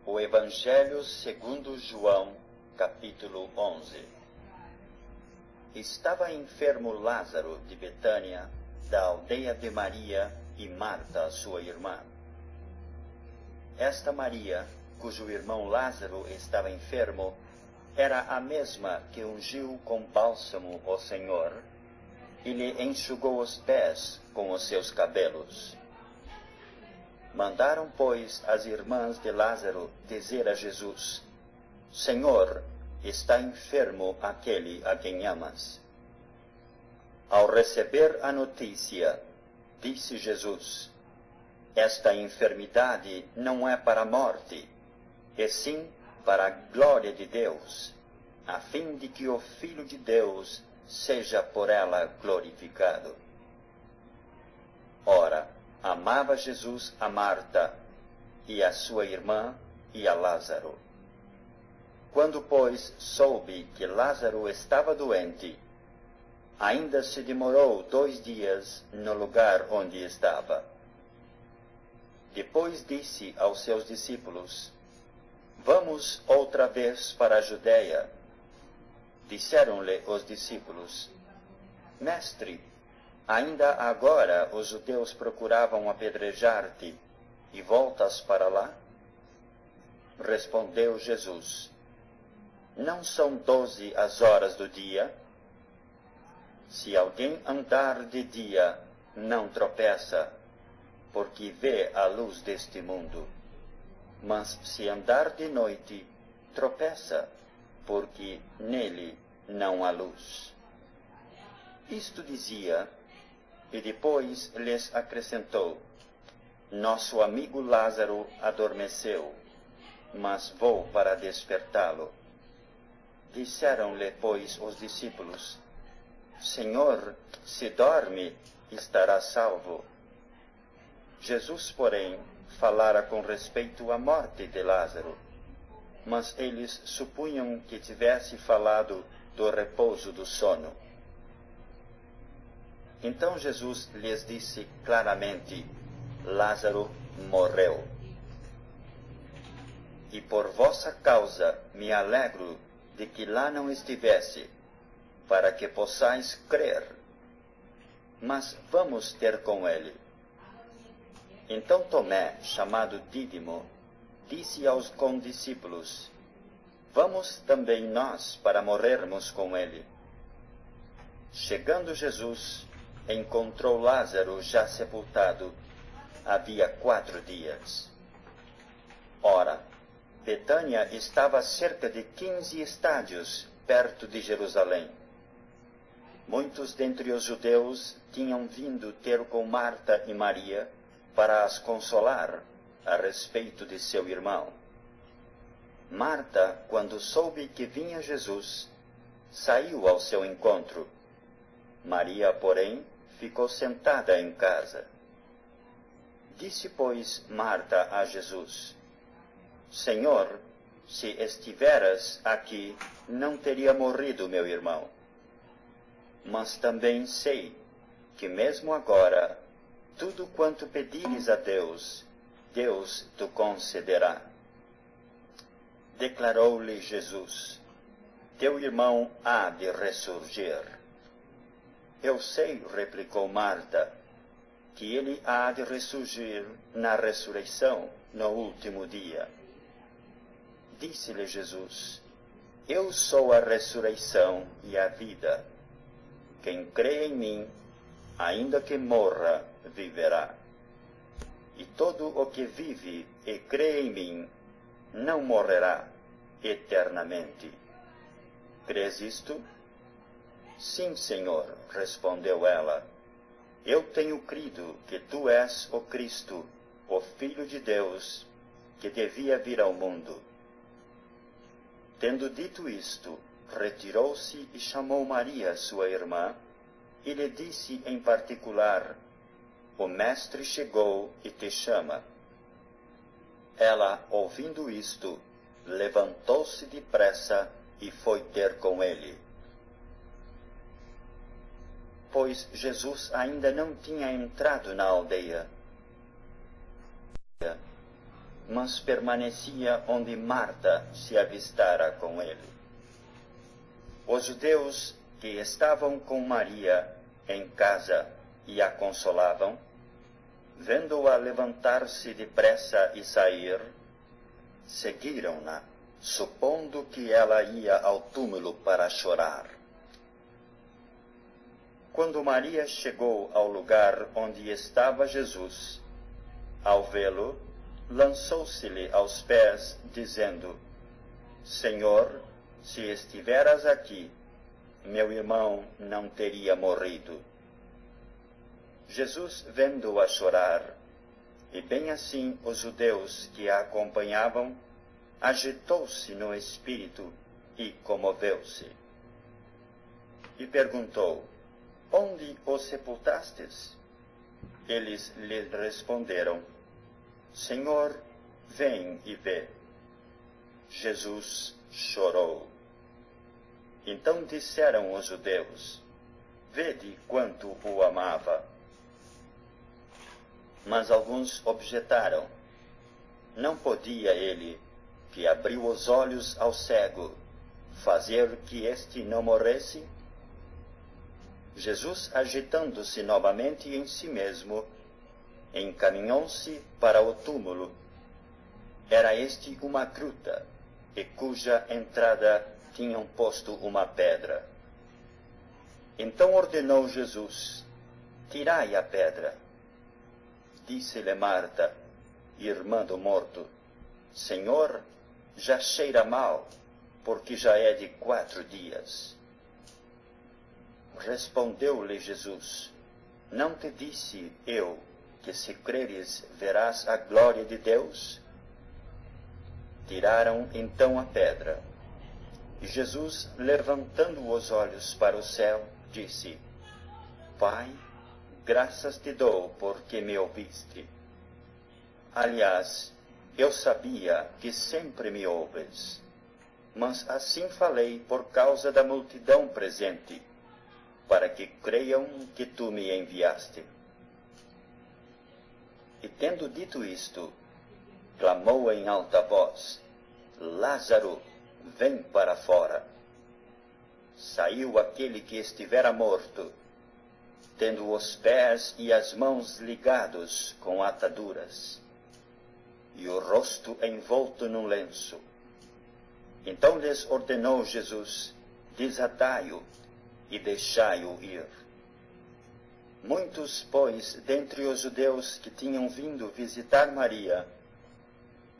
O Evangelho segundo João, capítulo 11. Estava enfermo Lázaro de Betânia, da aldeia de Maria e Marta, sua irmã. Esta Maria, cujo irmão Lázaro estava enfermo, era a mesma que ungiu com bálsamo o Senhor e lhe enxugou os pés com os seus cabelos. Mandaram, pois, as irmãs de Lázaro dizer a Jesus: Senhor, está enfermo aquele a quem amas. Ao receber a notícia, disse Jesus: Esta enfermidade não é para a morte, e sim para a glória de Deus, a fim de que o Filho de Deus seja por ela glorificado. Ora, amava Jesus a Marta, e a sua irmã, e a Lázaro. Quando, pois, soube que Lázaro estava doente, ainda se demorou 2 dias no lugar onde estava. Depois disse aos seus discípulos: Vamos outra vez para a Judeia. Disseram-lhe os discípulos: Mestre, ainda agora os judeus procuravam apedrejar-te, e voltas para lá? Respondeu Jesus: Não são 12 as horas do dia? Se alguém andar de dia, não tropeça, porque vê a luz deste mundo. Mas se andar de noite, tropeça, porque nele não há luz. Isto dizia, e depois lhes acrescentou: Nosso amigo Lázaro adormeceu, mas vou para despertá-lo. Disseram-lhe, pois, os discípulos: Senhor, se dorme, estará salvo. Jesus, porém, falara com respeito à morte de Lázaro, mas eles supunham que tivesse falado do repouso do sono. Então Jesus lhes disse claramente: Lázaro morreu. E por vossa causa me alegro de que lá não estivesse, para que possais crer. Mas vamos ter com ele. Então Tomé, chamado Dídimo, disse aos condiscípulos: Vamos também nós para morrermos com ele. Chegando Jesus, encontrou Lázaro já sepultado, havia 4 dias. Ora, Betânia estava a cerca de 15 estádios, perto de Jerusalém. Muitos dentre os judeus tinham vindo ter com Marta e Maria para as consolar a respeito de seu irmão. Marta, quando soube que vinha Jesus, saiu ao seu encontro. Maria, porém, ficou sentada em casa. Disse, pois, Marta a Jesus: Senhor, se estiveras aqui, não teria morrido meu irmão. Mas também sei que mesmo agora, tudo quanto pedires a Deus, Deus te concederá. Declarou-lhe Jesus: Teu irmão há de ressurgir. Eu sei, replicou Marta, que ele há de ressurgir na ressurreição, no último dia. Disse-lhe Jesus: Eu sou a ressurreição e a vida. Quem crê em mim, ainda que morra, viverá. E todo o que vive e crê em mim, não morrerá eternamente. Crês isto? Sim, Senhor, respondeu ela. Eu tenho crido que tu és o Cristo, o Filho de Deus, que devia vir ao mundo. Tendo dito isto, retirou-se e chamou Maria, sua irmã, e lhe disse em particular: O Mestre chegou e te chama. Ela, ouvindo isto, levantou-se depressa e foi ter com ele. Pois Jesus ainda não tinha entrado na aldeia. mas permanecia onde Marta se avistara com ele. Os judeus que estavam com Maria em casa e a consolavam, vendo-a levantar-se depressa e sair, seguiram-na, supondo que ela ia ao túmulo para chorar. Quando Maria chegou ao lugar onde estava Jesus, ao vê-lo, lançou-se-lhe aos pés, dizendo: Senhor, se estiveras aqui, meu irmão não teria morrido. Jesus, vendo-a chorar, e bem assim os judeus que a acompanhavam, agitou-se no espírito e comoveu-se. E perguntou: Onde o sepultastes? Eles lhe responderam: Senhor, vem e vê. Jesus chorou. Então disseram os judeus: Vede quanto o amava. Mas alguns objetaram: Não podia ele, que abriu os olhos ao cego, fazer que este não morresse? Jesus, agitando-se novamente em si mesmo, encaminhou-se para o túmulo. Era este uma gruta, e cuja entrada tinham posto uma pedra. Então ordenou Jesus: Tirai a pedra. Disse-lhe Marta, irmã do morto: Senhor, já cheira mal, porque já é de 4 dias. Respondeu-lhe Jesus: Não te disse eu que se creres verás a glória de Deus? Tiraram então a pedra. E Jesus, levantando os olhos para o céu, disse: Pai, graças te dou porque me ouviste. Aliás, eu sabia que sempre me ouves, mas assim falei por causa da multidão presente, para que creiam que tu me enviaste. E tendo dito isto, clamou em alta voz: Lázaro, vem para fora. Saiu aquele que estivera morto, tendo os pés e as mãos ligados com ataduras, e o rosto envolto num lenço. Então lhes ordenou Jesus: Desatai-o e deixai-o ir. Muitos, pois, dentre os judeus que tinham vindo visitar Maria,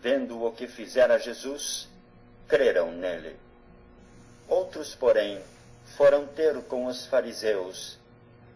vendo o que fizera Jesus, creram nele. Outros, porém, foram ter com os fariseus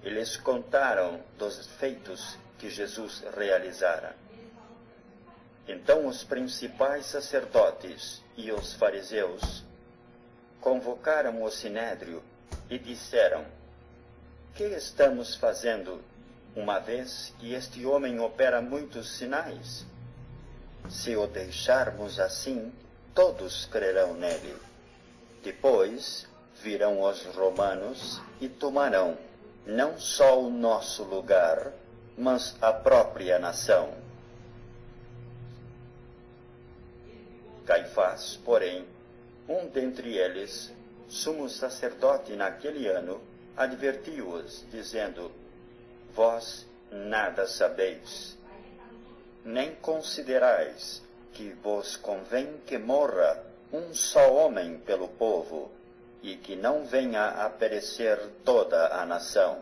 e lhes contaram dos feitos que Jesus realizara. Então os principais sacerdotes e os fariseus convocaram o sinédrio e disseram: Que estamos fazendo, uma vez que este homem opera muitos sinais? Se o deixarmos assim, todos crerão nele. Depois virão os romanos e tomarão não só o nosso lugar, mas a própria nação. Caifás, porém, um dentre eles, sumo sacerdote naquele ano, advertiu-os, dizendo: Vós nada sabeis, nem considerais que vos convém que morra um só homem pelo povo, e que não venha a perecer toda a nação.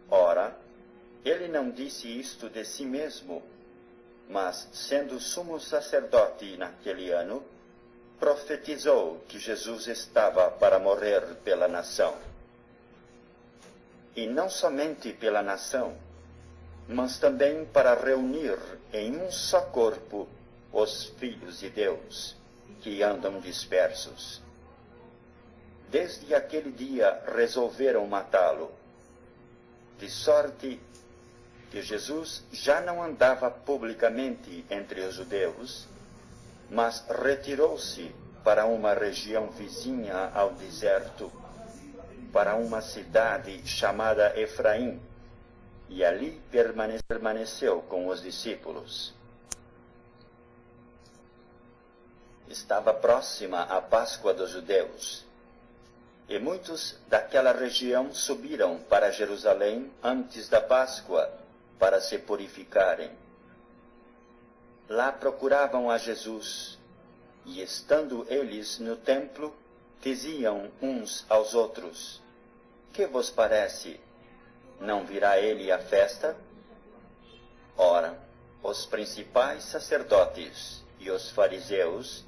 Ora, ele não disse isto de si mesmo, mas, sendo sumo sacerdote naquele ano, profetizou que Jesus estava para morrer pela nação. E não somente pela nação, mas também para reunir em um só corpo os filhos de Deus, que andam dispersos. Desde aquele dia resolveram matá-lo, de sorte que Jesus já não andava publicamente entre os judeus, mas retirou-se para uma região vizinha ao deserto, para uma cidade chamada Efraim, e ali permaneceu com os discípulos. Estava próxima a Páscoa dos judeus, e muitos daquela região subiram para Jerusalém antes da Páscoa para se purificarem. Lá procuravam a Jesus, e estando eles no templo, diziam uns aos outros: Que vos parece? Não virá ele à festa? Ora, os principais sacerdotes e os fariseus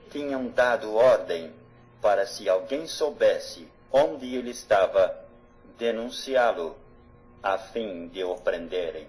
tinham dado ordem para, se alguém soubesse onde ele estava, denunciá-lo, a fim de o prenderem.